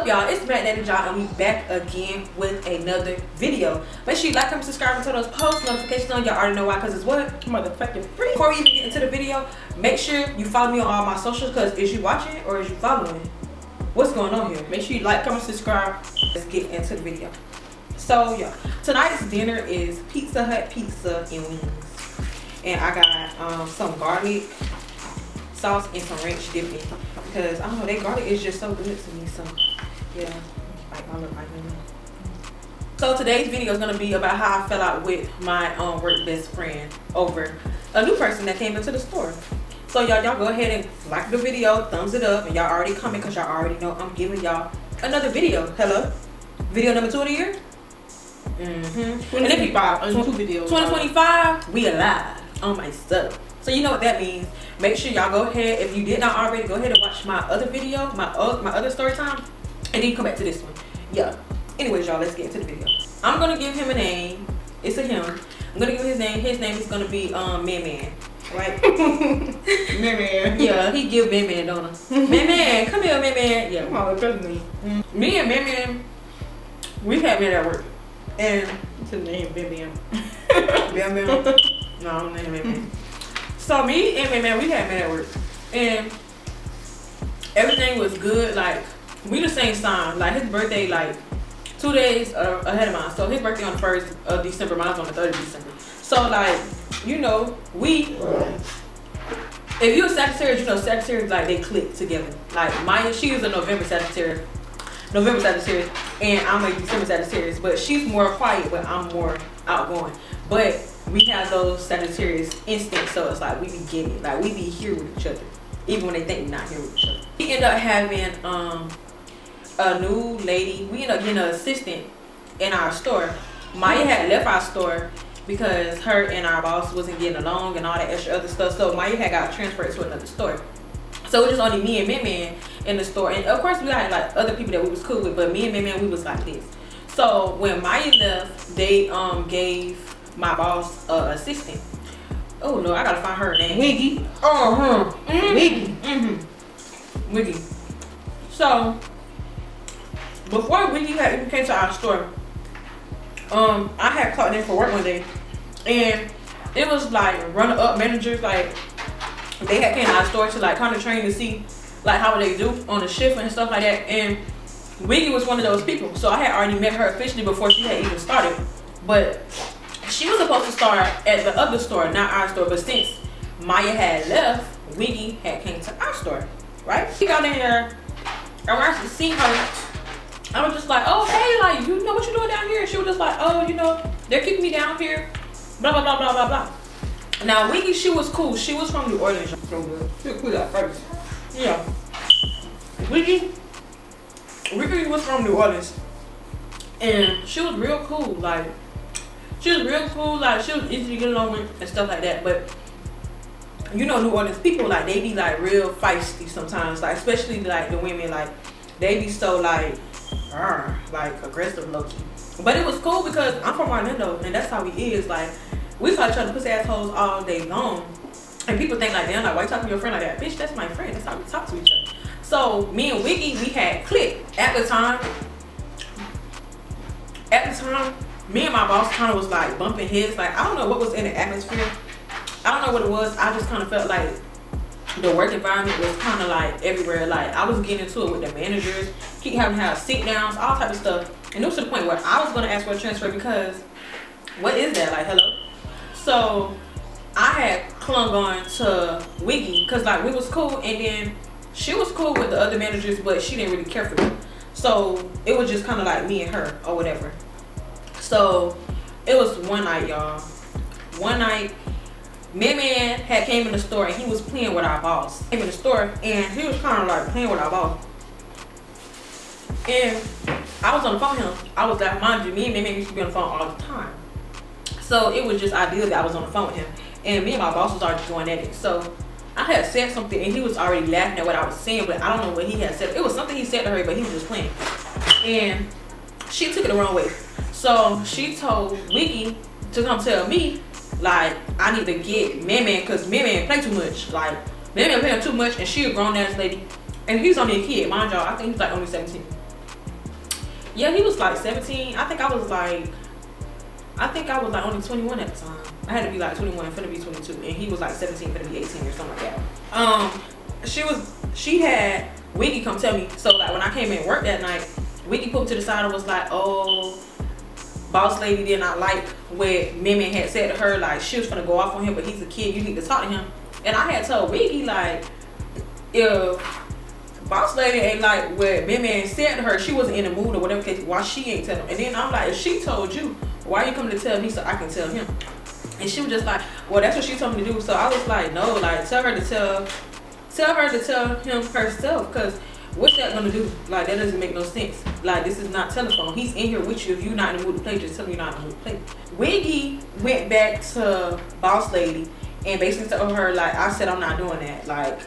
up, y'all? It's Macdaddyjaah, and we back again with another video. Make sure you like, comment, subscribe, and turn those post notifications on. Y'all already know why, because it's what? Motherfucking free. Before we even get into the video, make sure you follow me on all my socials, because is you watching or is you following? What's going on here? Make sure you like, comment, subscribe. Let's get into the video. So, yeah, tonight's dinner is Pizza Hut pizza and wings. And I got some garlic sauce and some ranch dipping. Because I don't know, that garlic is just so good to me. So yeah, like I look like me. So today's video is gonna be about how I fell out with my work best friend over a new person that came into the store. So y'all go ahead and like the video, thumbs it up, and y'all already comment because y'all already know I'm giving y'all another video. Hello, video number 2 of the year. 2025, 2025, we alive on myself. So you know what that means. Make sure y'all go ahead, if you did not already, go ahead and watch my other video, my other story time, and then you come back to this one. Yeah. Anyways, y'all, let's get into the video. I'm gonna give him a name. It's a him. I'm gonna give him his name. His name is gonna be Man, right? Man. Yeah, he give Man, don't he? Man, come here, Man. Yeah. Come on, trust me. Me and Man, we had met at work, and to name Man. No, I'm naming Man. So me and Man, we had met at work, and everything was good. Like, we the same sign. Like, his birthday like 2 days ahead of mine. So his birthday on the 1st of December, mine's on the 3rd of December. So like, you know, if you're a Sagittarius, you know Sagittarius, like, they click together. Like Maya, she is a November Sagittarius, and I'm a December Sagittarius. But she's more quiet, but I'm more outgoing. But we have those Sagittarius instincts, so it's like we be getting it. Like, we be here with each other, even when they think we're not here with each other. We end up having a new lady. We end up getting an assistant in our store. Maya had left our store because her and our boss wasn't getting along and all that extra other stuff. So Maya had got transferred to another store. So it was just only me and Man in the store. And of course we had like other people that we was cool with, but me and Man, we was like this. So when Maya left, they gave my boss assistant. Oh no, I gotta find her name. Wiggy. Wiggy. So before Wiggy had even came to our store, I had clocked in for work one day, and it was like runner up managers, like they had came to our store to like kind of train to see like how they do on the shift and stuff like that. And Wiggy was one of those people. So I had already met her officially before she had even started, but she was supposed to start at the other store, not our store. But since Maya had left, Wiggy had came to our store, right? She got in there, and when I seen her, I was just like, oh, hey, like, you know what you're doing down here? And she was just like, oh, you know, they're keeping me down here, blah, blah, blah, blah, blah, blah. Now, Wiggy, she was cool. She was from New Orleans. She was cool at first. Yeah. Wiggy was from New Orleans. And she was real cool. Like, she was easy to get along with and stuff like that. But you know, New Orleans people, like, they be like real feisty sometimes. Like, especially like the women, like, they be so like aggressive, low key. But it was cool because I'm from Orlando and that's how we is. Like, we call each other pussy assholes all day long. And people think like, damn, like, why you talking to your friend like that? Bitch, that's my friend. That's how we talk to each other. So me and Wiggy, we had clicked at the time. Me and my boss kind of was like bumping heads. Like, I don't know what was in the atmosphere. I don't know what it was. I just kind of felt like the work environment was kind of like everywhere. Like, I was getting into it with the managers, keep having to have sit downs, all type of stuff. And it was to the point where I was going to ask for a transfer because what is that? Like, hello? So I had clung on to Wiggy because like we was cool, and then she was cool with the other managers, but she didn't really care for them. So it was just kind of like me and her or whatever. So it was one night, y'all. One night, Man had came in the store and he was playing with our boss. Came in the store and he was kind of like playing with our boss. And I was on the phone with him. I was like, mind you, me and Man used to be on the phone all the time. So it was just ideal that I was on the phone with him. And me and my boss was already going at it. So I had said something and he was already laughing at what I was saying, but I don't know what he had said. It was something he said to her, but he was just playing. And she took it the wrong way. So she told Wiggy to come tell me, like, I need to get Man because Man play too much. Like, Man playing too much, and she a grown ass lady. And he's only a kid, mind y'all. I think he's like only 17. Yeah, he was like 17. I think I was like only 21 at the time. I had to be like 21, finna be 22, and he was like 17, finna be 18 or something like that. She had Wiggy come tell me. So like when I came in work that night, Wiggy put me to the side and was like, "Oh, boss lady did not like what Mimi had said to her. Like she was finna go off on him, but he's a kid. You need to talk to him." And I had told Wiggy like, if boss lady ain't like what Mimi said to her, she wasn't in the mood or whatever case, why she ain't tell him? And then I'm like, if she told you, why you coming to tell me so I can tell him? And she was just like, well, that's what she told me to do. So I was like, no, like tell her to tell him herself, because what's that gonna do? Like that doesn't make no sense. Like this is not telephone. He's in here with you. If you're not in the mood to play, just tell me you're not in the mood to play. Wiggy went back to boss lady and basically told her like, I said I'm not doing that. Like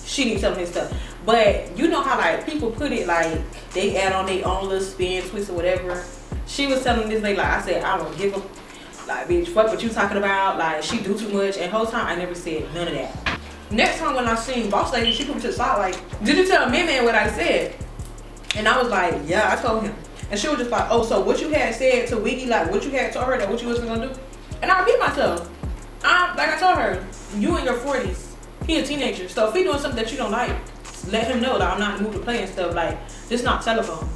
she needs some of his stuff. But you know how like people put it, like they add on their own little spin, twist or whatever. She was telling this lady like, I said I don't give a like, bitch, fuck what you talking about. Like she do too much. And whole time I never said none of that. Next time when I seen boss lady, she put me to the side like, did you tell Mimi what I said? And I was like, yeah, I told him. And she was just like, oh, so what you had said to Wiggy, like what you had told her that what you wasn't gonna do? And I repeat myself. Like I told her, you in your 40s, he a teenager. So if he doing something that you don't like, let him know that I'm not in the mood to play and stuff. Like, just not telephone.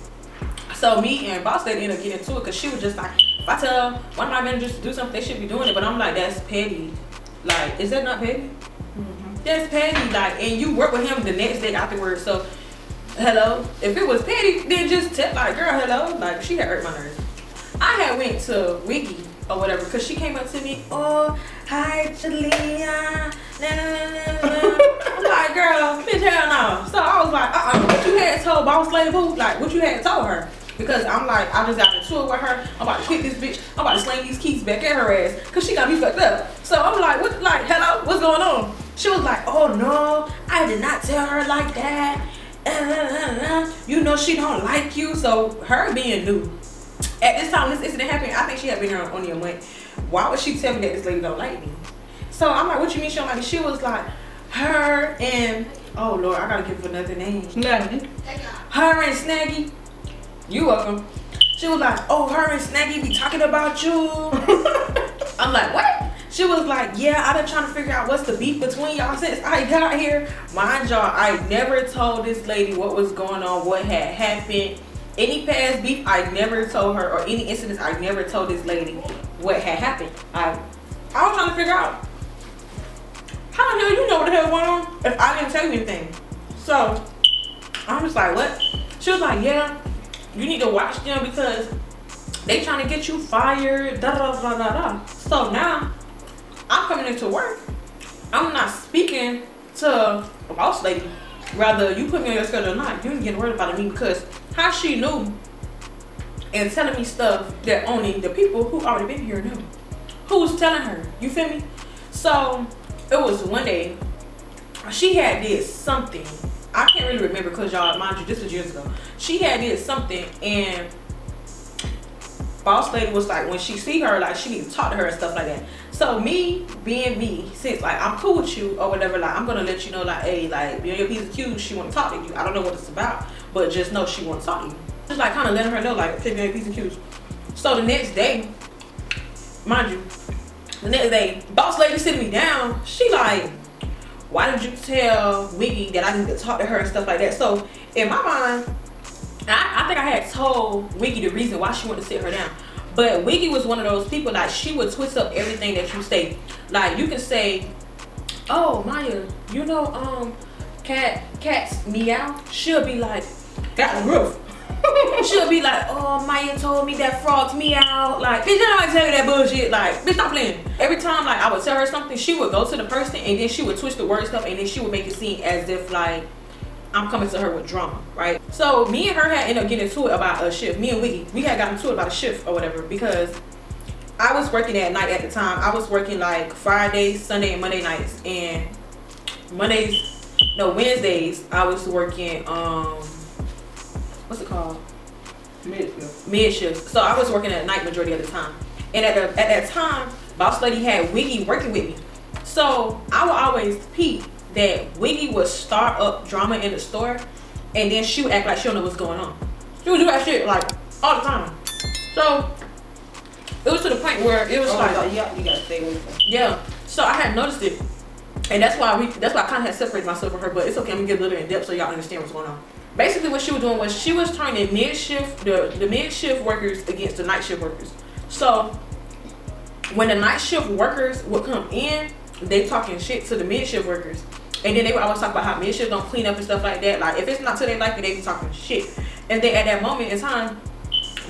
So me and boss lady ended up getting into it because she was just like, if I tell one of my managers to do something, they should be doing it. But I'm like, that's petty. Like, is that not petty? That's petty. Like, and you work with him the next day afterwards. So, hello. If it was petty, then just tell like, girl, hello. Like, she had hurt my nerves. I had went to Wiggy or whatever because she came up to me. Oh, hi, Jalea. I'm like, girl, bitch, hell no. So I was like, what you had told boss lady boo? Like, what you had told her? Because I'm like, I just got into it with her. I'm about to quit this bitch. I'm about to sling these keys back at her ass because she got me fucked up. So I'm like, what? Like, hello, what's going on? She was like, oh no, I did not tell her like that. You know she don't like you. So her being new at this time this incident happened, I think she had been here only a month. Why would she tell me that this lady don't like me? So I'm like, what you mean she don't like me? She was like, her and, oh Lord, I gotta give her another name. Snaggy. Her and Snaggy. You welcome. She was like, oh, her and Snaggy be talking about you. I'm like, what? She was like, yeah, I've been trying to figure out what's the beef between y'all since I got here. Mind y'all, I never told this lady what was going on, what had happened. Any past beef, I never told her, or any incidents, I never told this lady what had happened. I was trying to figure out, how the hell you know what the hell going on if I didn't tell you anything? So I'm just like, what? She was like, yeah, you need to watch them because they trying to get you fired, da da da da da. So now I'm coming into work. I'm not speaking to a boss lady. Rather, you put me on your schedule or not, you ain't getting worried about me because how she knew and telling me stuff that only the people who already been here knew. Who's telling her? You feel me? So it was one day she had did something. I can't really remember because y'all, mind you, this was years ago. She had did something and boss lady was like, when she see her, like she needs to talk to her and stuff like that. So me being me, since like I'm cool with you or whatever, like I'm gonna let you know like, hey, like be on your P's and Q's, she wanna talk to you. I don't know what it's about, but just know she wanna talk to you. Just like kind of letting her know like, okay, be on your P's and Q's. So the next day, mind you, the next day, boss lady sitting me down, she like, why did you tell Wiggy that I need to talk to her and stuff like that? So in my mind, I think I had told Wiggy the reason why she wanted to sit her down. But Wiggy was one of those people, like she would twist up everything that you say. Like you can say, oh Maya, you know cats meow. She'll be like, got the roof. She'll be like, oh Maya told me that frogs meow. Like, bitch, I don't tell you that bullshit. Like, bitch, stop playing. Every time like I would tell her something, she would go to the person and then she would twist the words up and then she would make it seem as if like I'm coming to her with drama, right? So me and her had ended up getting into it about a shift. Me and Wiggy, we had gotten into it about a shift or whatever because I was working at night at the time. I was working like Fridays, Sunday, and Monday nights. And Wednesdays, I was working, what's it called? Mid shift. So I was working at night majority of the time. And at that time, boss lady had Wiggy working with me. So I would always peep that Wiggy would start up drama in the store and then she would act like she don't know what's going on. She would do that shit like all the time. So it was to the point where it was like, yeah, you gotta stay away from it. Yeah. So I had noticed it, and that's why I kind of had separated myself from her. But it's okay. I'm gonna get a little in depth so y'all understand what's going on. Basically, what she was doing was she was turning the mid shift workers against the night shift workers. So when the night shift workers would come in, they talking shit to the mid shift workers, and then they would always talk about how mid shift don't clean up and stuff like that. Like if it's not to their liking, they be talking shit. And then at that moment in time,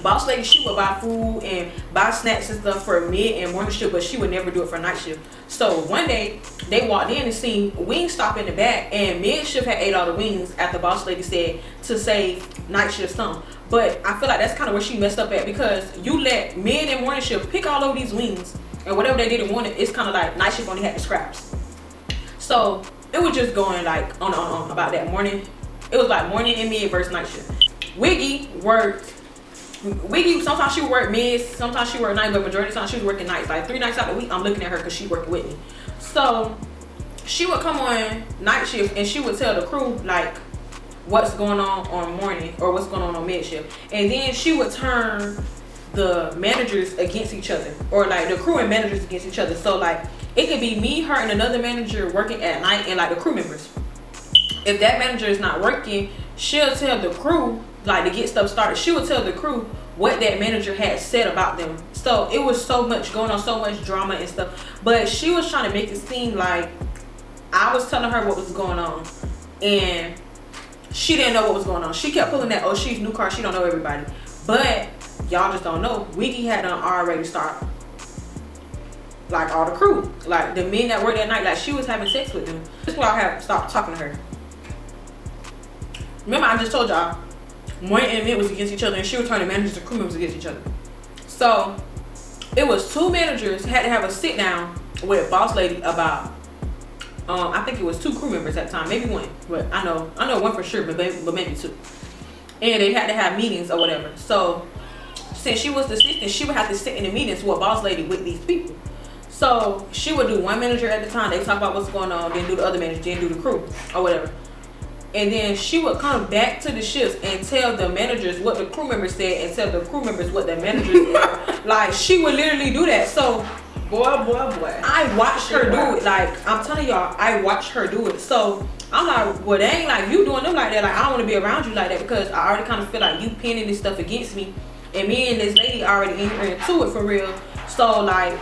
boss lady, she would buy food and buy snacks and stuff for mid and morning shift, but she would never do it for night shift. So one day they walked in and seen wings stop in the back, and mid shift had ate all the wings after boss lady said to save night shift some. But I feel like that's kind of where she messed up at, because you let mid and morning shift pick all of these wings, and whatever they didn't want, it's kind of like night shift only had the scraps. So it was just going like on about that morning. It was like morning and mid versus night shift. Wiggy, sometimes she would work mids, sometimes she would work night, but majority of the time she was working nights. Like 3 nights out of the week, I'm looking at her because she working with me. So she would come on night shift and she would tell the crew like what's going on morning or what's going on mid shift. And then she would turn the managers against each other, or like the crew and managers against each other. So like it could be me, her, and another manager working at night, and like the crew members. If that manager is not working, she'll tell the crew, like to get stuff started, she would tell the crew what that manager had said about them. So it was so much going on, so much drama and stuff. But she was trying to make it seem like I was telling her what was going on, and she didn't know what was going on. She kept pulling that, oh, she's new car, she don't know everybody. But y'all just don't know, Wiggy had done already start like all the crew, like the men that worked that night, like she was having sex with them. This is why I have stopped talking to her. Remember, I just told y'all, morning and mid was against each other, and she would turn the managers and crew members against each other. So it was 2 managers had to have a sit down with boss lady about I think it was 2 crew members at the time, maybe 1, but I know 1 for sure, but maybe 2. And they had to have meetings or whatever. So since she was the assistant, she would have to sit in the meetings with boss lady with these people. So she would do 1 manager at the time, they talk about what's going on, then do the other manager, then do the crew or whatever. And then she would come back to the shifts and tell the managers what the crew members said, and tell the crew members what the managers said. Like she would literally do that. So boy, I watched her do it. Like I'm telling y'all, I watched her do it. So I'm like, well, they ain't like you doing them like that. Like I don't want to be around you like that, because I already kind of feel like you pinning this stuff against me, and me and this lady already into it for real. So like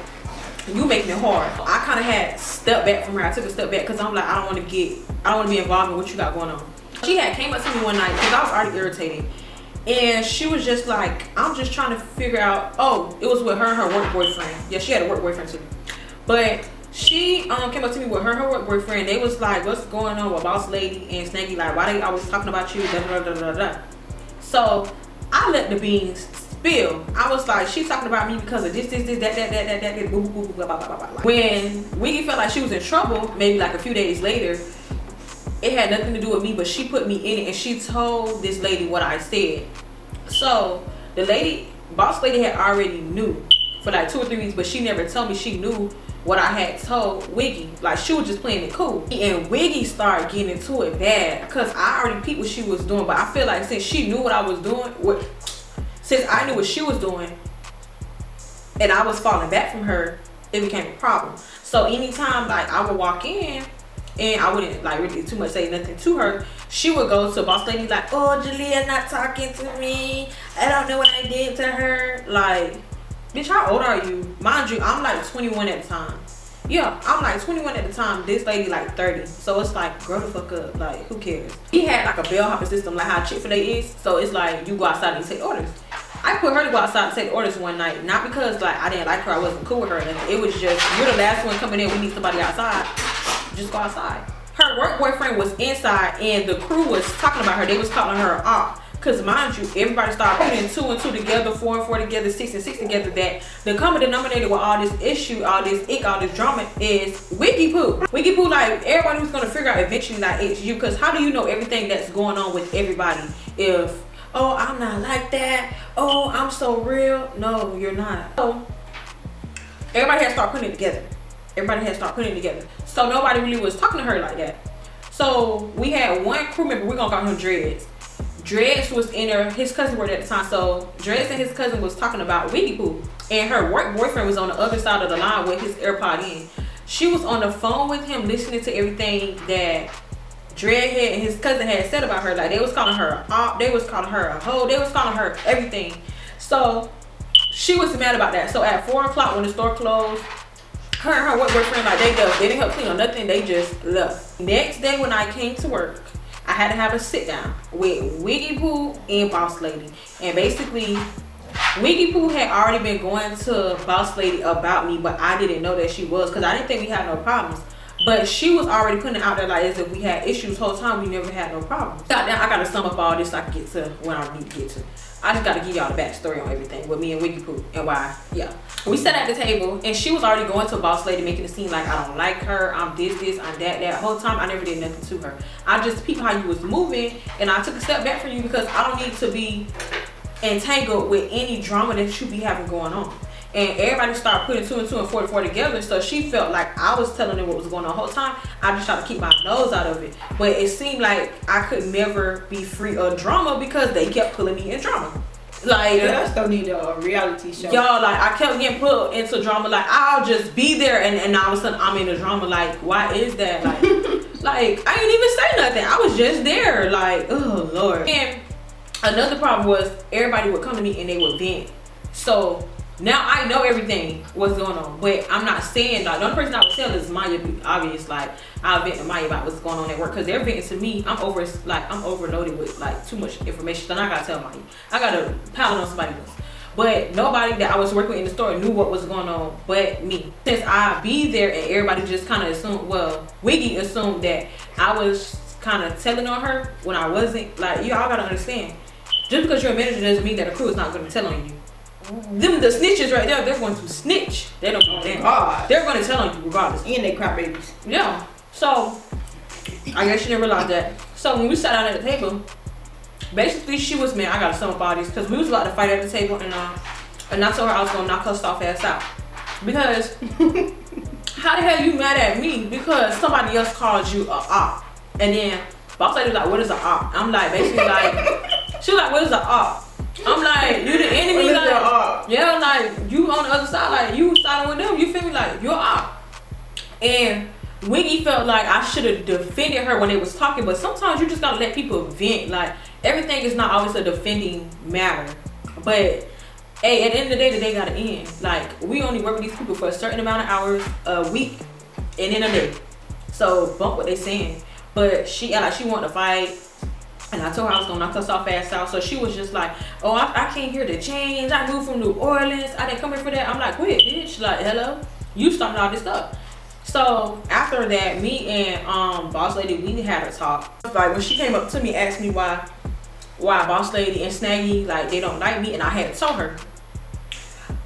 you make me hard. I kind of had stepped back from her. I took a step back because I'm like, I don't want to be involved in what you got going on. She had came up to me one night because I was already irritated, and she was just like, I'm just trying to figure out, oh, it was with her and her work boyfriend. Yeah, she had a work boyfriend too. But she came up to me with her and her work boyfriend. They was like, what's going on with boss lady and Snaggy? Like, why they always talking about you? Da, da, da, da, da. So I let the beans spill. I was like, she's talking about me because of this, that, boo, boo, boo, blah, blah, blah, blah. When Wiggy felt like she was in trouble, maybe like a few days later, it had nothing to do with me, but she put me in it, and she told this lady what I said. So the lady, boss lady, had already knew for like 2 or 3 weeks, but she never told me she knew what I had told Wiggy. Like she was just playing it cool, and Wiggy started getting into it bad because I already peeped what she was doing. But I feel like since she knew what I was doing, since I knew what she was doing, and I was falling back from her, it became a problem. So anytime like I would walk in, and I wouldn't like really too much say nothing to her, she would go to boss lady like, oh, Jalea not talking to me, I don't know what I did to her. Like, bitch, how old are you? Mind you, I'm like 21 at the time. Yeah, I'm like 21 at the time. This lady like 30. So it's like, grow the fuck up. Like, who cares? He had like a bellhopper system, like how Chick-fil-A is. So it's like you go outside and take orders. I put her to go outside and take orders one night, not because like I didn't like her, I wasn't cool with her or nothing. It was just, you're the last one coming in, we need somebody outside. Just go outside. Her work boyfriend was inside, and the crew was talking about her. They was calling her an op. Because mind you, everybody started putting 2 and 2 together, 4 and 4 together, 6 and 6 together, that the common denominator with all this issue, all this ick, all this drama is Wiggy Poo. Wiggy Poo, like everybody was going to figure out eventually like it's you. Because how do you know everything that's going on with everybody if, oh, I'm not like that, oh, I'm so real? No, you're not. So everybody had to start putting it together. So nobody really was talking to her like that. So we had one crew member, we're gonna call him Dreads. Dreads was in there. His cousin worked at the time, so Dreads and his cousin was talking about Wiggy Poo, and her work boyfriend was on the other side of the line with his AirPod in. She was on the phone with him listening to everything that Dreadhead and his cousin had said about her. Like, they was calling her a op, they was calling her a hoe, they was calling her everything. So she was mad about that. So at 4 o'clock when the store closed, her and her work boyfriend, like, they left. They didn't help clean or nothing, they just left. Next day when I came to work, I had to have a sit down with Wiggy Poo and Boss Lady. And basically, Wiggy Poo had already been going to Boss Lady about me, but I didn't know that she was, because I didn't think we had no problems. But she was already putting it out there like as if we had issues. Whole time we never had no problems. Goddamn, I gotta sum up all this so I can get to what I need to get to. I just gotta give y'all the backstory on everything with me and Wiggy Poo and why. Yeah, we sat at the table and she was already going to Boss Lady, making it seem like I don't like her, I'm this, I'm that. Whole time I never did nothing to her. I just peeped how you was moving, and I took a step back from you because I don't need to be entangled with any drama that you be having going on. And everybody started putting 2 and 2 and 4 and 4 together, so she felt like I was telling her what was going on the whole time. I just tried to keep my nose out of it, but it seemed like I could never be free of drama because they kept pulling me in drama. Like, yeah, that's don't need a reality show. Y'all, like, I kept getting put into drama. Like, I'll just be there, and all of a sudden I'm in the drama. Like, why is that? Like, like, I didn't even say nothing. I was just there. Like, oh Lord. And another problem was everybody would come to me and they would vent. So now I know everything what's going on, but I'm not saying, like, the only person I would tell is Maya. Obvious, like, I'll vent to Maya about what's going on at work, because they're venting to me. I'm overloaded with like too much information, so I gotta tell Maya. I gotta pile it on somebody else. But nobody that I was working with in the store knew what was going on but me. Since I be there and everybody just kind of assumed, well, Wiggy assumed that I was kind of telling on her when I wasn't. Like, y'all gotta understand, just because you're a manager doesn't mean that a crew is not gonna tell on you. Them, the snitches right there, they're going to snitch. They don't give a damn. They're going to tell on you regardless. And they cry babies. Yeah. So I guess she didn't realize that. So when we sat down at the table, basically she was mad. I gotta sum up all this because we was about to fight at the table, and I told her I was gonna knock her soft ass out. Because how the hell you mad at me because somebody else called you a op? And then Boss Lady was like, what is a op? I'm like, basically like, she was like, what is a op? I'm like, you the enemy, like, yeah, like, you on the other side, like, you siding with them, you feel me, like, you're op. And Wiggy felt like I should have defended her when they was talking, but sometimes you just gotta let people vent. Like, everything is not always a defending matter. But hey, at the end of the day, the day gotta end. Like, we only work with these people for a certain amount of hours a week and in a day. So bump what they saying. But she wanted to fight. And I told her I was gonna knock her soft ass out. So she was just like, oh, I came here to change. I moved from New Orleans. I didn't come here for that. I'm like, quit, bitch. Like, hello? You started all this stuff. So after that, me and Boss Lady, we had a talk. Like, when she came up to me, asked me why Boss Lady and Snaggy, like, they don't like me, and I had told her.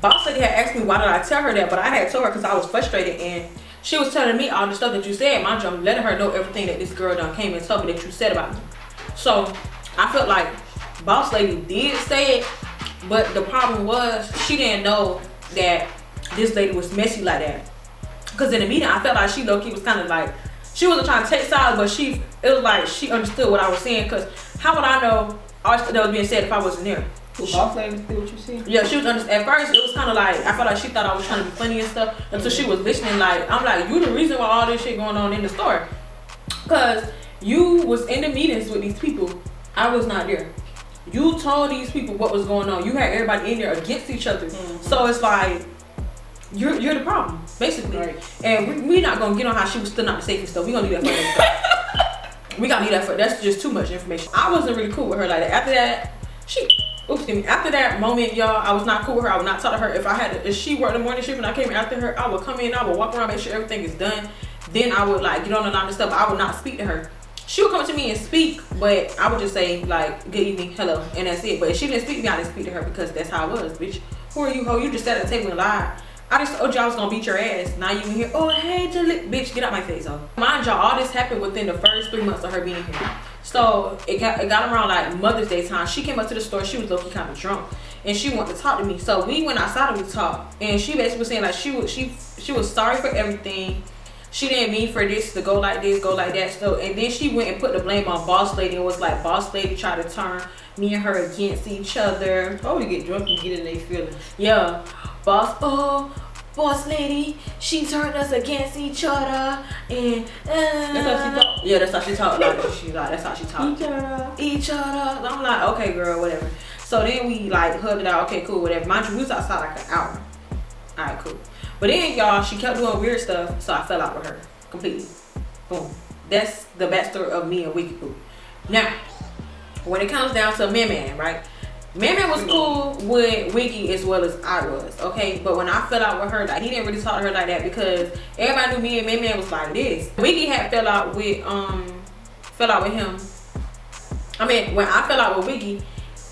Boss Lady had asked me why did I tell her that, but I had told her because I was frustrated, and she was telling me all the stuff that you said. Mind you, I'm letting her know everything that this girl done came and told me that you said about me. So I felt like Boss Lady did say it, but the problem was she didn't know that this lady was messy like that. Because in the meeting, I felt like she low-key was kind of like, she wasn't trying to take sides, but it was like she understood what I was saying. Because how would I know all that was being said if I wasn't there? Boss Lady understood what you said? Yeah, she was at first, it was kind of like, I felt like she thought I was trying to be funny and stuff until she was listening. Like, I'm like, you the reason why all this shit going on in the store. Because you was in the meetings with these people. I was not there. You told these people what was going on. You had everybody in there against each other. Mm-hmm. So it's like, you're the problem, basically. Right. And we're not gonna get on how she was still not safe and stuff. We gonna leave that for later. We gotta leave that for, that's just too much information. I wasn't really cool with her like that. After that, after that moment, y'all, I was not cool with her. I would not talk to her. If she worked the morning shift and I came after her, I would come in, I would walk around, make sure everything is done. Then I would like get on the line and stuff. I would not speak to her. She would come to me and speak, but I would just say like, good evening, hello, and that's it. But if she didn't speak to me, I didn't speak to her because that's how it was, bitch. Who are you, ho? You just sat at the table and lied. I just told you I was gonna beat your ass. Now you in here, oh hey, bitch, get out my face, ho. Mind y'all, all this happened within the first 3 months of her being here. So it got around like Mother's Day time. She came up to the store. She was low-key kind of drunk, and she wanted to talk to me. So we went outside and we talked, and she basically was saying like she was sorry for everything. she didn't mean for this to go like this, go like that. So, and then she went and put the blame on Boss Lady and was like, Boss Lady tried to turn me and her against each other. Oh, you get drunk and get in their feelings. Yeah. Boss Lady, she turned us against each other. And That's how she talk. yeah, that's how she talked. That's how she talked. Each other. I'm like, okay, girl, whatever. So then we like hugged it out. Okay, cool, whatever. Mind you, we was outside like an hour. All right, cool. But then, y'all, she kept doing weird stuff, so I fell out with her completely. Boom. That's the backstory of me and Wiki Poo. Now, when it comes down to Man, right? Man was cool with Wiki as well as I was, okay? But when I fell out with her, like, he didn't really talk to her like that because everybody knew me and Man was like this. Wiki had fell out with him. I mean, when I fell out with Wiki,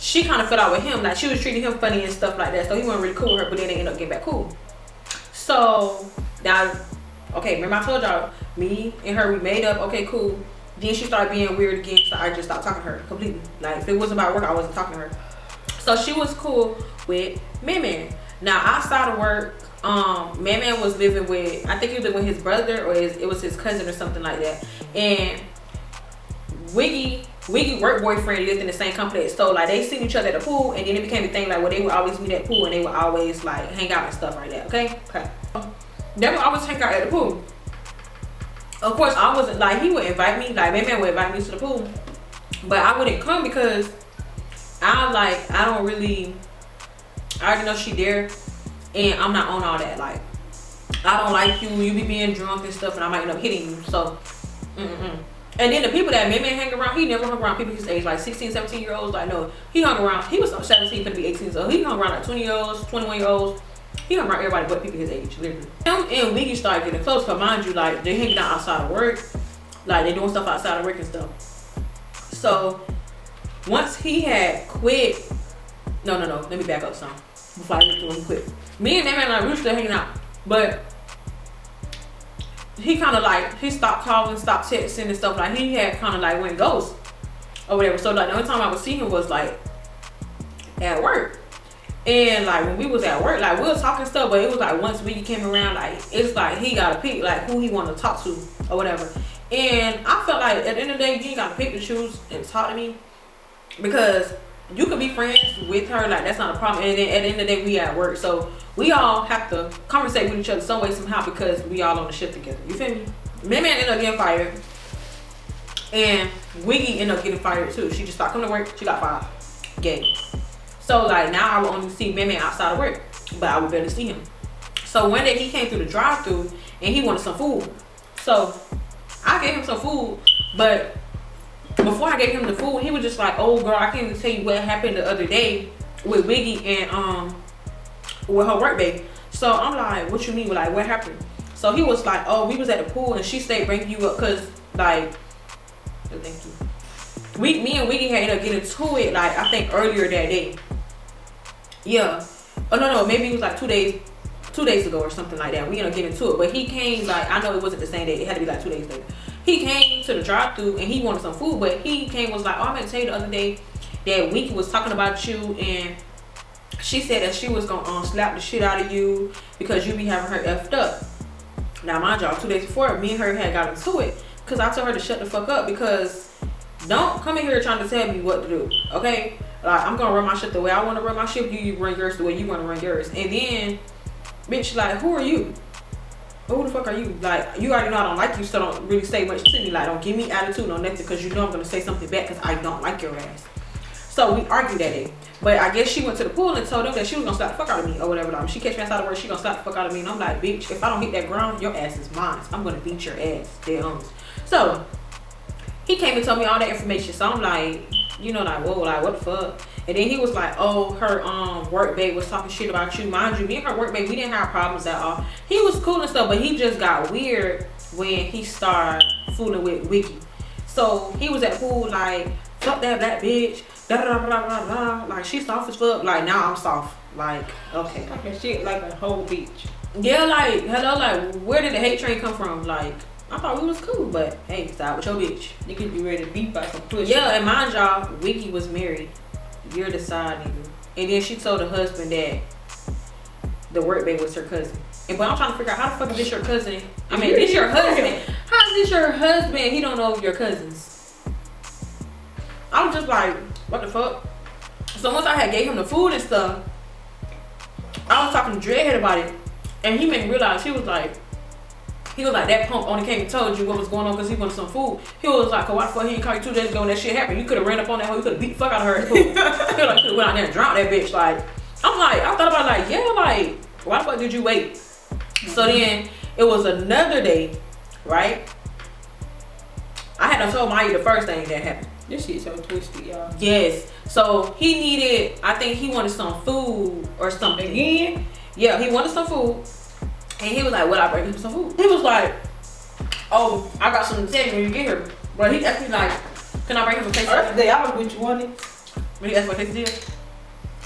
she kind of fell out with him. Like, she was treating him funny and stuff like that, so he wasn't really cool with her, but then they ended up getting back cool. So, now, okay, remember I told y'all, me and her, we made up, okay, cool. Then she started being weird again, so I just stopped talking to her completely. Like, if it wasn't about work, I wasn't talking to her. So she was cool with Man. Now, outside of work, Man was living with, I think he was living with his brother, or it was his cousin or something like that. And Wiggy work boyfriend lived in the same complex, so like they seen each other at the pool, and then it became a thing like where they would always meet at the pool and they would always like hang out and stuff like that. Okay. They would always hang out at the pool. Of course, I wasn't like, he would invite me, like Man would invite me to the pool, but I wouldn't come because I already know she there, and I'm not on all that. Like, I don't like you be being drunk and stuff, and I might end up hitting you. So, And then the people that Man hang around, he never hung around people his age, like 16, 17 year olds. Like, no, he hung around, he was 17, gonna be 18, so he hung around like 20 year olds, 21 year olds. He hung around everybody but people his age, literally. Him and Wiggy started getting close, but mind you, like, they hanging out outside of work, like, they doing stuff outside of work and stuff. So, once he had quit, no, let me back up some before I get to when he quit. Me and that man, like, we were still hanging out, but he kind of like, he stopped calling, stopped texting and stuff. Like, he had kind of like went ghost or whatever. So like the only time I would see him was like at work. And like when we was at work, like we was talking stuff, but it was like once we came around, like it's like he gotta pick like who he want to talk to or whatever. And I felt like at the end of the day, you ain't gotta pick and choose and talk to me, because you could be friends with her, like that's not a problem. And then at the end of the day, we at work, so we all have to conversate with each other some way somehow, because we all on the ship together. You feel me? Man ended up getting fired, and Wiggy ended up getting fired too. She just stopped coming to work. She got fired. Gay. So like now I will only see Man outside of work, but I would barely see him. So one day he came through the drive-thru and he wanted some food. So I gave him some food, but before I gave him the food, he was just like, "Oh girl, I can't even tell you what happened the other day with Wiggy and with her work babe." So I'm like, "What you mean? Like, what happened?" So he was like, "Oh, we was at the pool and she stayed bringing you up because like, thank you. Me and Wiggy had ended up getting to it like I think earlier that day. Yeah. Oh no, maybe it was like 2 days ago or something like that. We ended up getting to it, but he came like, I know it wasn't the same day. It had to be like 2 days later. He came to the drive-thru and he wanted some food, but he came was like, "Oh, I'm gonna tell you the other day that Wiki was talking about you, and she said that she was gonna slap the shit out of you because you be having her effed up." Now mind y'all, 2 days before, me and her had got into it because I told her to shut the fuck up, because don't come in here trying to tell me what to do, okay? Like, I'm gonna run my shit the way I want to run my shit. You run yours the way you want to run yours. And then, bitch, like, who are you? Who the fuck are you? Like, you already know I don't like you, so don't really say much to me. Like, don't give me attitude, no nothing, because you know I'm gonna say something back because I don't like your ass. So we argued that day. But I guess she went to the pool and told them that she was gonna slap the fuck out of me or whatever. Like, she catch me outside of work, she gonna slap the fuck out of me. And I'm like, bitch, if I don't hit that ground, your ass is mine. I'm gonna beat your ass. Dead honest. So he came and told me all that information. So I'm like, you know, like, whoa, like, what the fuck? And then he was like, "Oh, her work babe was talking shit about you." Mind you, me and her work babe, we didn't have problems at all. He was cool and stuff, but he just got weird when he started fooling with Wiki. So he was at the pool like, "Fuck that black bitch, da da da da da da." Like, she soft as fuck. Like, now I'm soft. Like, okay. Talking shit like a whole beach. Yeah, like, hello, like, where did the hate train come from? Like, I thought we was cool, but hey, stop with your bitch. You could be ready to beat by some push. Yeah, and mind y'all, Wiki was married. You're the side nigga. And then she told her husband that the work babe was her cousin. But I'm trying to figure out how the fuck is this your cousin? I mean, this your husband. How is this your husband? He don't know your cousins. I was just like, what the fuck? So once I had gave him the food and stuff, I was talking to Dreadhead about it, and he made me realize he was like, that punk only came and told you what was going on because he wanted some food. He was like, why the fuck he didn't call you 2 days ago when that shit happened? You could have ran up on that hoe. You could have beat the fuck out of her. He was like, you could have went out there and drowned that bitch. Like, I'm like, I thought about it, like, yeah, like, why the fuck did you wait? So then it was another day, right? I had told Maya the first thing that happened. This shit's so twisted, y'all. Yes. So he needed, I think he wanted some food or something. Again? Yeah, he wanted some food. And he was like, "Will I bring him some food?" He was like, "Oh, I got something to tell you when you get here." But he asked me like, "Can I bring him some quesadilla?" First day I was with you, wasn't it? When he asked for quesadilla?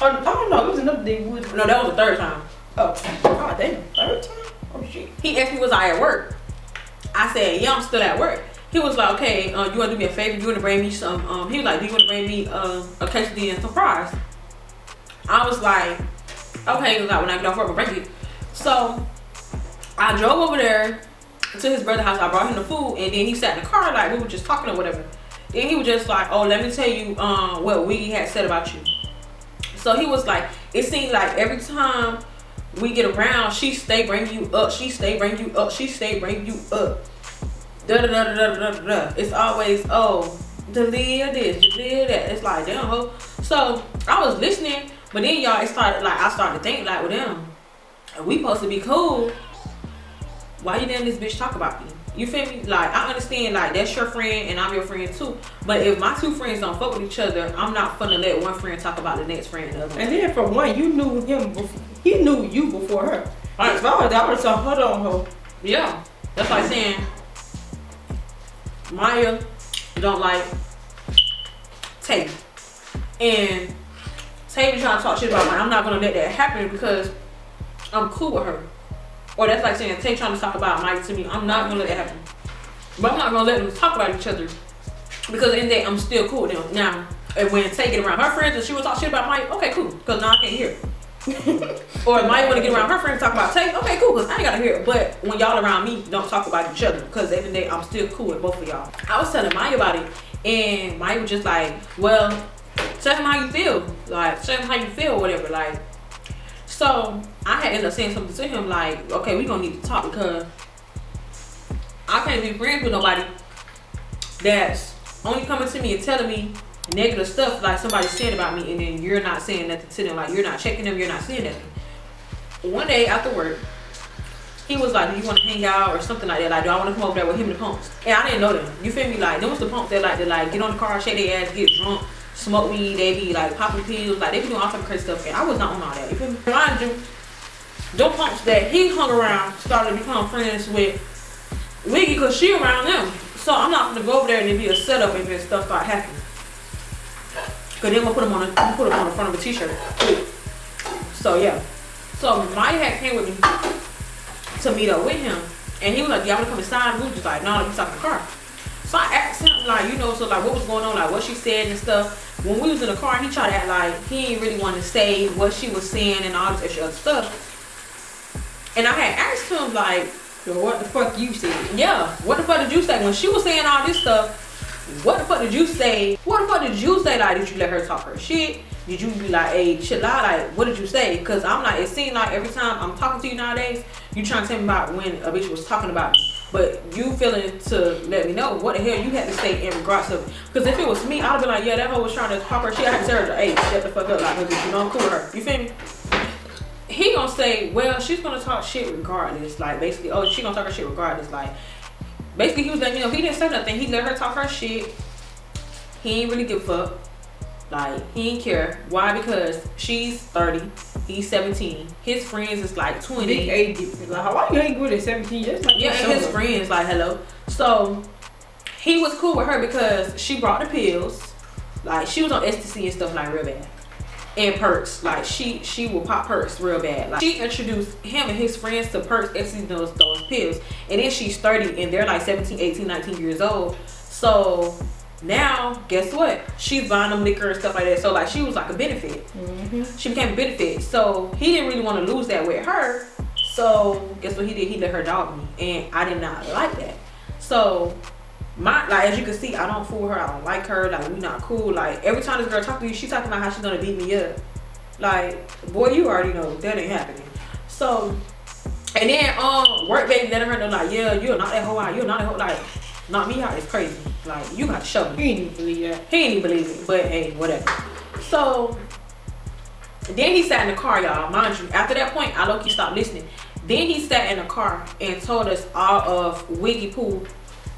I don't know. It was another day we was. No, that was the third time. Oh, God damn. Third time? Oh, shit. He asked me, "Was I at work?" I said, "Yeah, I'm still at work." He was like, "Okay, you want to do me a favor? You want to bring me some?" He was like, "Do you want to bring me a quesadilla and some fries?" I was like, "Okay." He was like, "When I get off work, I'll bring it." So I drove over there to his brother's house. I brought him the food, and then he sat in the car like we were just talking or whatever. Then he was just like, "Oh, let me tell you what Wiggy had said about you." So he was like, it seemed like every time we get around, she stay bring you up. She stay bring you up. She stay bring you up. Da da da da da da da. It's always, oh, delete this, delete that. It's like, damn ho. So I was listening, but then y'all, it started like I started to think like, well, damn, we supposed to be cool. Why you letting this bitch talk about me? You feel me? Like, I understand, like, that's your friend and I'm your friend too. But if my two friends don't fuck with each other, I'm not finna let one friend talk about the next friend. The other one. And then for one, you knew him before. He knew you before her. Like, if I was that, I would've said, hold on, ho. Yeah. That's like saying, Maya don't like Tay. And Tay be trying to talk shit about Maya. I'm not gonna let that happen because I'm cool with her. Or that's like saying Tay trying to talk about Mike to me. I'm not gonna let that happen. But I'm not gonna let them talk about each other because in that I'm still cool with them. Now, and when Tay get around her friends and she will talk shit about Mike, okay, cool, because now I can't hear it. Or if Mike want to get around her friends and talk about Tay, okay, cool, because I ain't gotta hear it. But when y'all around me, don't talk about each other because every day I'm still cool with both of y'all. I was telling Maya about it, and Maya was just like, well, tell him how you feel. Like, tell him how you feel or whatever. Like, so I had ended up saying something to him like, okay, we gonna need to talk because I can't be friends with nobody that's only coming to me and telling me negative stuff like somebody said about me, and then you're not saying nothing to them. Like, you're not checking them, you're not saying nothing. One day after work, he was like, do you want to hang out or something like that? Like, do I want to come over there with him and the punks? And I didn't know them. You feel me? Like, them was the punks that like to like get on the car, shake their ass, get drunk, smoke weed, they be like popping pills, like they be doing all type of crazy stuff, and I was not on all that. You feel me? Mind you, them punks that he hung around started to become friends with Wiggy because she around them. So I'm not gonna go over there and it be a setup and then stuff start happening. Cause then I'm gonna put him on the front of a t-shirt. So yeah. So Maya had came with me to meet up with him, and he was like, y'all wanna come inside? We was just like, no, let me talk in the car. So I asked him, like, you know, so like what was going on, like what she said and stuff. When we was in the car, he tried to act like he didn't really want to say what she was saying and all this extra other stuff. And I had asked him, like, So what the fuck you said? yeah, what the fuck did you say? When she was saying all this stuff, what the fuck did you say? What the fuck did you say? Like, did you let her talk her shit? Did you be like, hey, chill out? Like, what did you say? Because I'm like, it seemed like every time I'm talking to you nowadays, you trying to tell me about when a bitch was talking about me. But you feeling to let me know what the hell you had to say in regards to it. Because if it was me, I'd be like, yeah, that hoe was trying to talk her shit. I had to tell her, hey, shut the fuck up. Like, you know, I'm cool with her. You feel me? He gonna say, well, she's gonna talk shit regardless. Like, basically, oh, she gonna talk her shit regardless. Like, basically, he was letting me know he didn't say nothing. He let her talk her shit. He ain't really give a fuck. Like, he ain't care. Why? Because she's 30. He's 17. His friends is like 20. Big age difference. Like, why you ain't good at 17? That's like, yeah, and his friends like, hello. So, he was cool with her because she brought the pills. Like, she was on ecstasy and stuff like real bad. And perks, like she will pop perks real bad. Like, she introduced him and his friends to perks, ecstasy, those pills. And then she's 30 and they're like 17, 18, 19 years old. So now, guess what? She's buying them liquor and stuff like that. So like, she was like a benefit. She became a benefit. So he didn't really want to lose that with her. So guess what he did? He let her dog me, and I did not like that. So as you can see, I don't fool her. I don't like her. Like, we not cool. Like, every time this girl talk to you, she talking about how she's gonna beat me up. Like, boy, you already know that ain't happening. So, and then work baby letting her know, like, yeah, you're not that hoe out. You're not that hoe. Like, knock me out is crazy. Like, you got to show me. He ain't even believe that. He ain't even believe it. But hey, whatever. So then he sat in the car, y'all. Mind you, after that point, I low-key stopped listening. Then he sat in the car and told us all of Wiggy Poo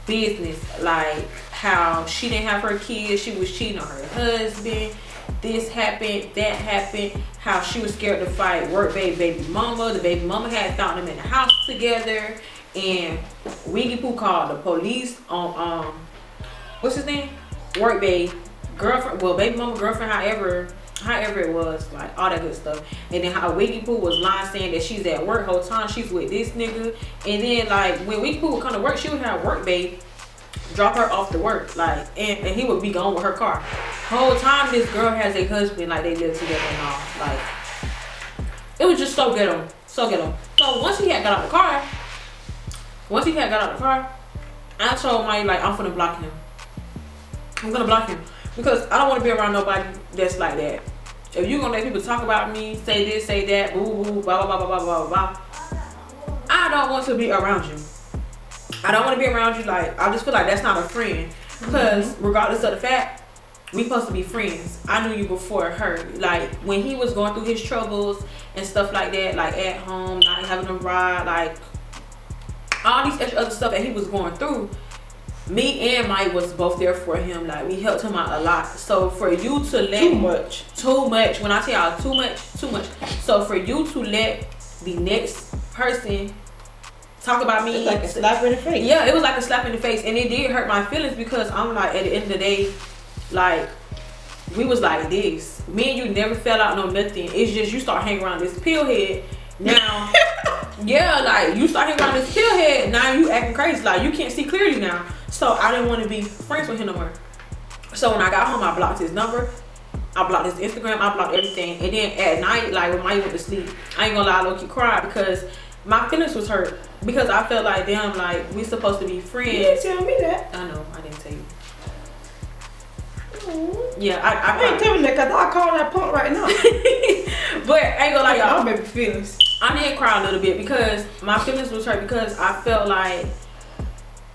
business, like how she didn't have her kids, she was cheating on her husband, this happened, that happened, how she was scared to fight work baby mama. The baby mama had found them in the house together, and Wiggy Poo called the police on what's his name, work baby girlfriend, well, baby mama girlfriend, however it was, like all that good stuff. And then how Wiggy Poo was lying, saying that she's at work whole time, she's with this nigga. And then like when Wiggy Poo would come to work, she would have work babe drop her off to work, like, and he would be gone with her car. Whole time this girl has a husband, like they live together and all. Like, it was just so ghetto, so ghetto. So once he had got out the car, I told Mike, like, I'm gonna block him. I'm gonna block him because I don't want to be around nobody that's like that. If you're gonna let people talk about me, say this, say that, boo boo, blah blah blah blah blah blah blah, I don't want to be around you. I don't want to be around you. Like, I just feel like that's not a friend. Because regardless of the fact, we supposed to be friends. I knew you before her. Like, when he was going through his troubles and stuff like that, like at home, not having a ride, like all these extra other stuff that he was going through, me and Mike was both there for him. Like, we helped him out a lot. So for you to let too much. When I tell y'all too much. So for you to let the next person talk about me, it's like a slap in the face. Yeah, it was like a slap in the face, and it did hurt my feelings because I'm like, at the end of the day, like, we was like this. Me and you never fell out, no nothing. It's just you start hanging around this pillhead now. Yeah, like, you start hanging around this pillhead, now you acting crazy. Like, you can't see clearly now. So I didn't want to be friends with him no more. So when I got home, I blocked his number, I blocked his Instagram, I blocked everything. And then at night, like when Mike went to sleep, I ain't gonna lie, I low-key cried because my feelings was hurt. Because I felt like, damn, like, we supposed to be friends. You didn't tell me that. I know, I didn't tell you. Yeah, I ain't telling that because I call that punk right now. But I ain't gonna lie, y'all. My baby feelings. I did cry a little bit because my feelings was hurt because I felt like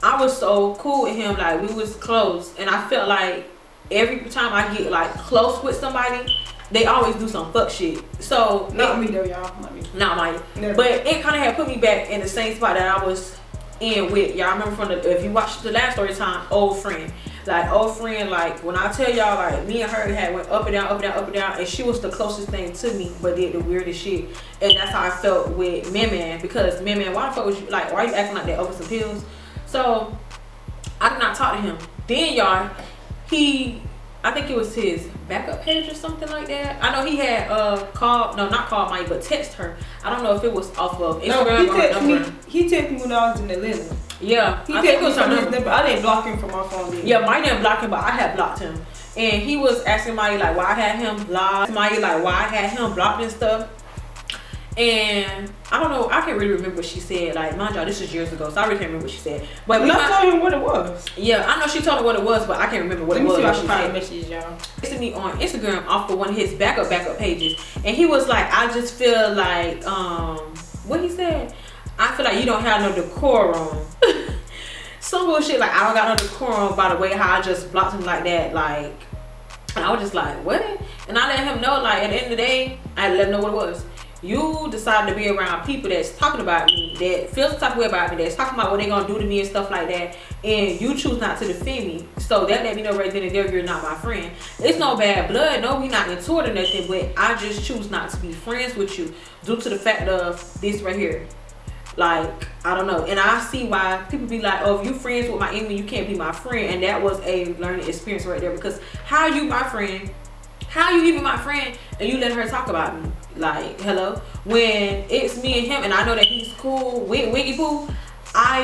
I was so cool with him. Like, we was close. And I felt like every time I get, like, close with somebody, they always do some fuck shit. So not me though, y'all. Not mine. But it kind of had put me back in the same spot that I was in with y'all. Remember from if you watched the last Storytime, old friend. Like, when I tell y'all, like, me and her had went up and down, up and down, up and down, and she was the closest thing to me, but did the weirdest shit. And that's how I felt with Man, because Man, why the fuck was you, like, why are you acting like that over some pills? So I did not talk to him. Then y'all, I think it was his backup page or something like that. I know he had not called Mike, but text her. I don't know if it was off of Instagram or he texted me when I was in Atlanta. Yeah, he texted me from his number. I didn't block him from my phone yet. Yeah, Mike didn't block him, but I had blocked him. And he was asking Mike, like, why I had him blocked. Mike, like, why I had him blocked and stuff. And I don't know, I can't really remember what she said. Like, mind y'all, this is years ago, so I really can't remember what she said. But I told him what it was. Yeah, I know she told me what it was, but I can't remember what it was. Let me see if I can message y'all. He sent me on Instagram off of one of his backup pages, and he was like, I just feel like, what he said? I feel like you don't have no decorum. Some bullshit, like, I don't got no decorum by the way how I just blocked him like that, like, and I was just like, what? And I let him know, like, at the end of the day, I let him know what it was. You decided to be around people that's talking about me, that feels the type of way about me, that's talking about what they gonna do to me and stuff like that, and you choose not to defend me. So that let me know right then and there you're not my friend. It's no bad blood, no, we not into it or nothing, but I just choose not to be friends with you due to the fact of this right here. Like, I don't know. And I see why people be like, oh, if you friends with my enemy, you can't be my friend. And that was a learning experience right there, because how are you my friend? How you even my friend and you let her talk about me? Like, hello? When it's me and him and I know that he's cool with Wiggy Poo, I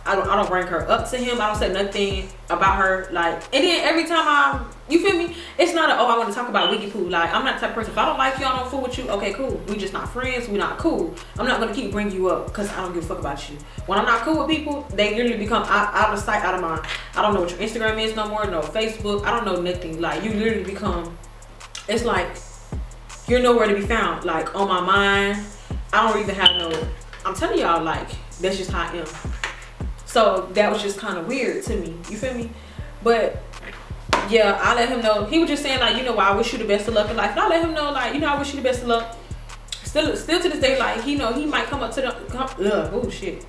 don't bring her up to him. I don't say nothing about her. Like, and then every time you feel me? It's not I want to talk about Wiggy Poo. Like, I'm not the type of person. If I don't like you, I don't fool with you. Okay, cool. We just not friends. We not cool. I'm not gonna keep bringing you up because I don't give a fuck about you. When I'm not cool with people, they literally become out of sight, out of mind. I don't know what your Instagram is no more. No Facebook. I don't know nothing. Like, you literally become. It's like you're nowhere to be found. Like, on my mind, I don't even have no. I'm telling y'all, like, that's just how I am. So that was just kind of weird to me. You feel me? But yeah, I let him know. He was just saying, like, you know, well, I wish you the best of luck in life. And I let him know, like, you know, I wish you the best of luck. Still to this day, like, you know, he might come up to the oh shit.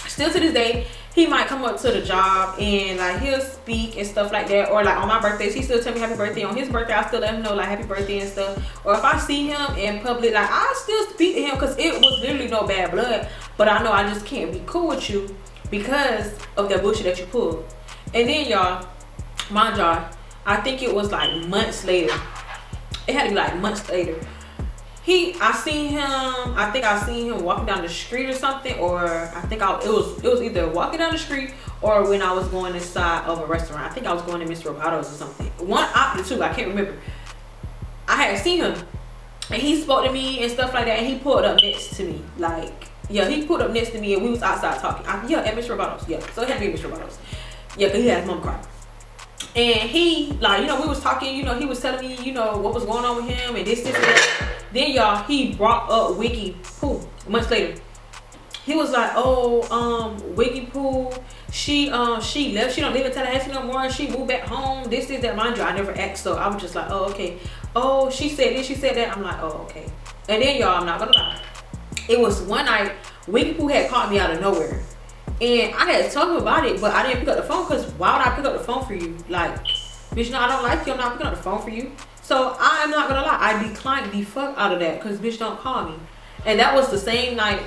Still to this day, he might come up to the job and like he'll speak and stuff like that. Or like on my birthdays, he still tell me happy birthday. On his birthday, I still let him know like happy birthday and stuff. Or if I see him in public, like I still speak to him because it was literally no bad blood. But I know I just can't be cool with you because of that bullshit that you pulled. And then y'all, mind y'all, I think it was like months later. It had to be like months later. I seen him walking down the street or something, or I think it was either walking down the street or when I was going inside of a restaurant. I think I was going to Mr. Roboto's or something. One option too, I can't remember. I had seen him and he spoke to me and stuff like that, and he pulled up next to me. Like, yeah, he pulled up next to me and we was outside talking. Yeah, at Mr. Roboto's. Yeah, so it had to be Mr. Roboto's. Yeah, because he had his mom car. And he, like, you know, we was talking, you know, he was telling me, you know, what was going on with him and this and that. Then y'all, he brought up Wiggy Poo months later. He was like, Wiggy Poo, she left, she don't live in Tallahassee no more, she moved back home, this, that, mind you, I never asked, so I was just like, oh, okay. Oh, she said this, she said that. I'm like, oh, okay. And then y'all, I'm not gonna lie, it was one night, Wiggy Poo had called me out of nowhere. And I had told him about it, but I didn't pick up the phone because why would I pick up the phone for you? Like, bitch, no, I don't like you, I'm not picking up the phone for you. So I am not gonna lie, I declined the fuck out of that because bitch don't call me. And that was the same night,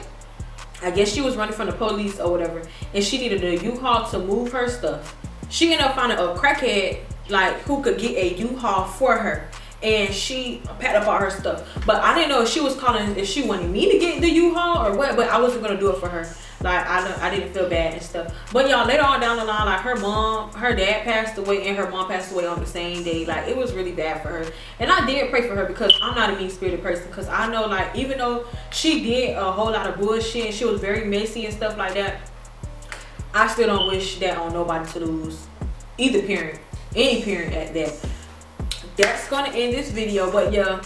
I guess she was running from the police or whatever, and she needed a U-Haul to move her stuff. She ended up finding a crackhead, like, who could get a U-Haul for her. And she packed up all her stuff. But I didn't know if she was calling, if she wanted me to get the U-Haul or what, but I wasn't gonna do it for her. Like, I didn't feel bad and stuff. But y'all, later on down the line, like, her dad passed away and her mom passed away on the same day. Like, it was really bad for her. And I did pray for her because I'm not a mean-spirited person. Because I know, like, even though she did a whole lot of bullshit and she was very messy and stuff like that, I still don't wish that on nobody to lose either parent, any parent at that. That's gonna end this video. But yeah,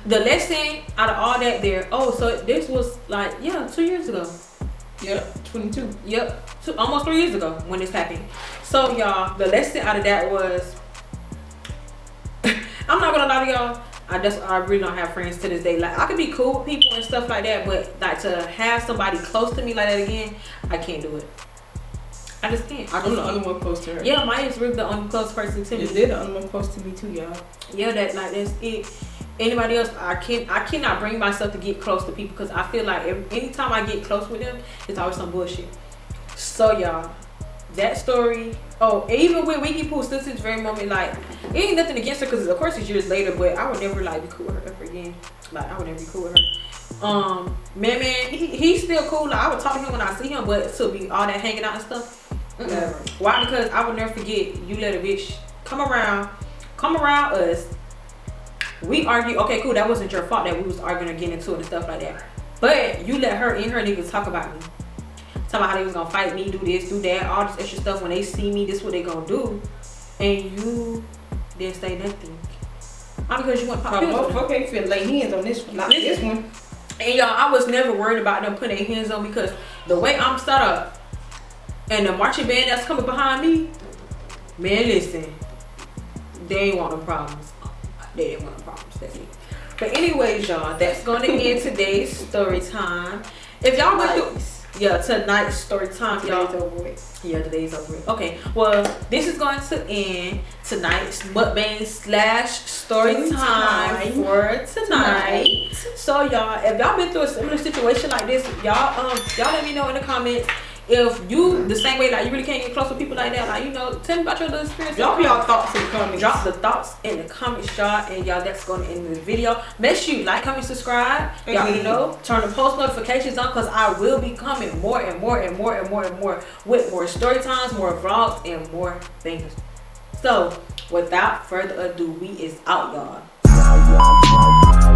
the lesson out of all that there, so this was like, yeah, 2 years ago. Yep, 22. Yep, almost 3 years ago when this happened. So y'all, the lesson out of that was, I'm not gonna lie to y'all, I really don't have friends to this day. Like, I could be cool with people and stuff like that, but like to have somebody close to me like that again, I can't do it. I just can't. I'm the only one close to her. Yeah, Maya's really the only close person to me. They're the only one close to me too, y'all. Yeah, that's it. Anybody else, I cannot bring myself to get close to people because I feel like anytime I get close with them, it's always some bullshit. So y'all, that story. Even with Wiggy Poo, still to this very moment, like, it ain't nothing against her because of course it's years later, but I would never like be cool with her ever again. Like, I would never be cool with her. Man, he's still cool. Like, I would talk to him when I see him, but to be all that hanging out and stuff, never. Why? Because I would never forget you let a bitch come around us. We argue, okay, cool, that wasn't your fault that we was arguing or getting into it and stuff like that. But you let her and her niggas talk about me. Talk about how they was gonna fight me, do this, do that, all this extra stuff. When they see me, this is what they gonna do. And you didn't say nothing. Not because you want to pop pills. Okay, feel lay hands on this one, not this one. And y'all, I was never worried about them putting their hands on me because the way I'm set up and the marching band that's coming behind me, man, listen, they ain't want no problems. They didn't want no problems. That's it. But anyways, y'all, that's going to end today's story time. If y'all went through, tonight's story time, y'all. Today's over with. Yeah, today's over with. Okay, well, this is going to end tonight's mukbang / story time for tonight. So y'all, if y'all been through a similar situation like this, y'all let me know in the comments if you the same way, like you really can't get close with people like that, like you know, tell me about your little experience. Drop y'all thoughts in the comments. Drop the thoughts in the comments, y'all, and y'all, that's going to end the video. Make sure you like, comment, subscribe. Y'all, you know, turn the post notifications on, because I will be coming more and more and more and more and more with more story times, more vlogs, and more things. So, without further ado, we is out, y'all.